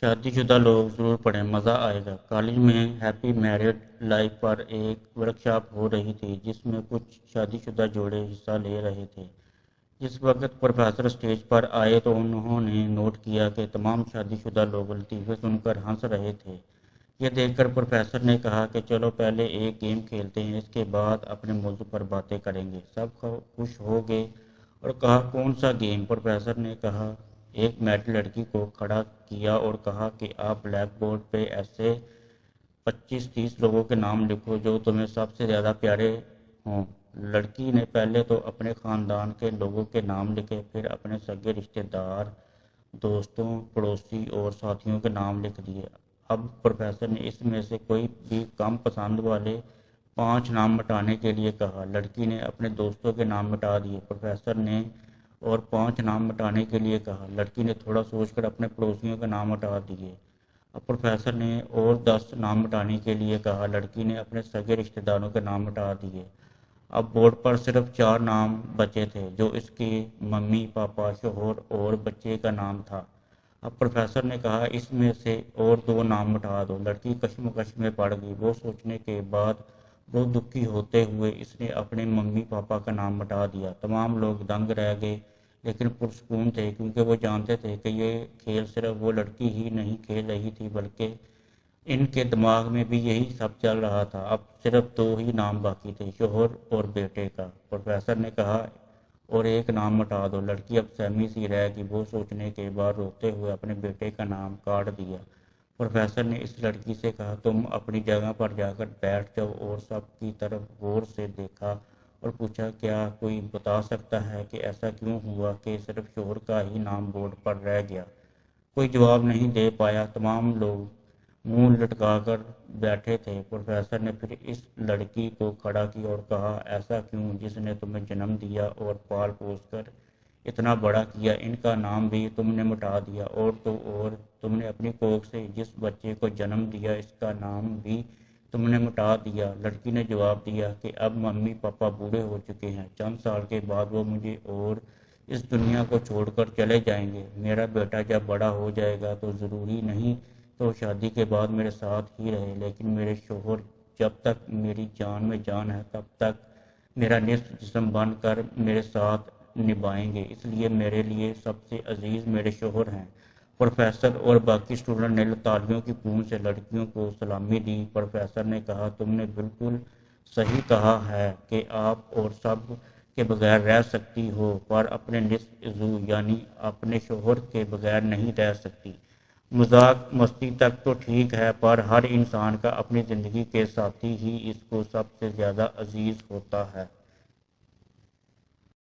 شادی شدہ لوگ ضرور پڑھیں، مزہ آئے گا۔ کالج میں ہیپی میرڈ لائف پر ایک ورکشاپ ہو رہی تھی جس میں کچھ شادی شدہ جوڑے حصہ لے رہے تھے۔ جس وقت پروفیسر اسٹیج پر آئے تو انہوں نے نوٹ کیا کہ تمام شادی شدہ لوگ لطیفے سن کر ہنس رہے تھے۔ یہ دیکھ کر پروفیسر نے کہا کہ چلو پہلے ایک گیم کھیلتے ہیں، اس کے بعد اپنے موضوع پر باتیں کریں گے۔ سب خوش ہو گئے اور کہا کون سا گیم؟ پروفیسر نے کہا ایک میرڈ لڑکی کو کھڑا کیا اور کہا کہ آپ بلیک بورڈ پہ ایسے 25-30 لوگوں کے نام لکھو جو تمہیں سب سے زیادہ پیارے ہوں۔ لڑکی نے پہلے تو اپنے خاندان کے لوگوں کے نام لکھے، پھر اپنے سگے رشتے دار، دوستوں، پڑوسی اور ساتھیوں کے نام لکھ دیے۔ اب پروفیسر نے اس میں سے کوئی بھی کم پسند والے 5 نام مٹانے کے لیے کہا۔ لڑکی نے اپنے دوستوں کے نام مٹا دیے۔ پروفیسر نے اور 5 نام مٹانے کے لیے کہا۔ لڑکی نے تھوڑا سوچ کر اپنے پڑوسیوں کے نام مٹا دیے۔ اب پروفیسر نے اور 10 نام مٹانے کے لیے کہا۔ لڑکی نے اپنے سگے رشتے داروں کے نام مٹا دیے۔ اب بورڈ پر صرف 4 نام بچے تھے جو اس کی ممی، پاپا، شوہر اور بچے کا نام تھا۔ اب پروفیسر نے کہا اس میں سے اور 2 نام مٹا دو۔ لڑکی کشمکش میں پڑ گئی۔ وہ سوچنے کے بعد بہت دکھی ہوتے ہوئے اس نے اپنے ممی پاپا کا نام مٹا دیا۔ تمام لوگ دنگ رہ گئے لیکن پرسکون تھے کیونکہ وہ جانتے تھے کہ یہ کھیل صرف وہ لڑکی ہی نہیں کھیل رہی تھی بلکہ ان کے دماغ میں بھی یہی سب چل رہا تھا۔ اب صرف 2 ہی نام باقی تھے، شوہر اور بیٹے کا۔ پروفیسر نے کہا اور ایک نام مٹا دو۔ لڑکی اب سہمی سی رہ گئی۔ وہ سوچنے کے بعد روتے ہوئے اپنے بیٹے کا نام کاٹ دیا۔ پروفیسر نے اس لڑکی سے کہا تم اپنی جگہ پر جا کر بیٹھ جاؤ اور سب کی طرف غور سے دیکھا اور پوچھا کیا کوئی بتا سکتا ہے کہ ایسا کیوں ہوا کہ صرف شوہر کا ہی نام بورڈ پر رہ گیا؟ کوئی جواب نہیں دے پایا۔ تمام لوگ منہ لٹکا کر بیٹھے تھے۔ پروفیسر نے پھر اس لڑکی کو کھڑا کیا اور کہا ایسا کیوں جس نے تمہیں جنم دیا اور پال پوس کر اتنا بڑا کیا، ان کا نام بھی تم نے مٹا دیا، اور تو اور تم نے اپنی کوکھ سے جس بچے کو جنم دیا اس کا نام بھی تم نے مٹا دیا۔ لڑکی نے جواب دیا کہ اب ممی پاپا بوڑھے ہو چکے ہیں، چند سال کے بعد وہ مجھے اور اس دنیا کو چھوڑ کر چلے جائیں گے۔ میرا بیٹا جب بڑا ہو جائے گا تو ضروری نہیں تو شادی کے بعد میرے ساتھ ہی رہے، لیکن میرے شوہر جب تک میری جان میں جان ہے تب تک میرا نصف جسم بن کر میرے ساتھ نبھائیں گے، اس لیے میرے لیے سب سے عزیز میرے شوہر ہیں۔ پروفیسر اور باقی اسٹوڈنٹ نے تالیوں کی گونج سے لڑکیوں کو سلامی دی۔ پروفیسر نے کہا تم نے بالکل صحیح کہا ہے کہ آپ اور سب کے بغیر رہ سکتی ہو پر اپنے نصف عضو یعنی اپنے شوہر کے بغیر نہیں رہ سکتی۔ مذاق مستی تک تو ٹھیک ہے پر ہر انسان کا اپنی زندگی کے ساتھی ہی اس کو سب سے زیادہ عزیز ہوتا ہے۔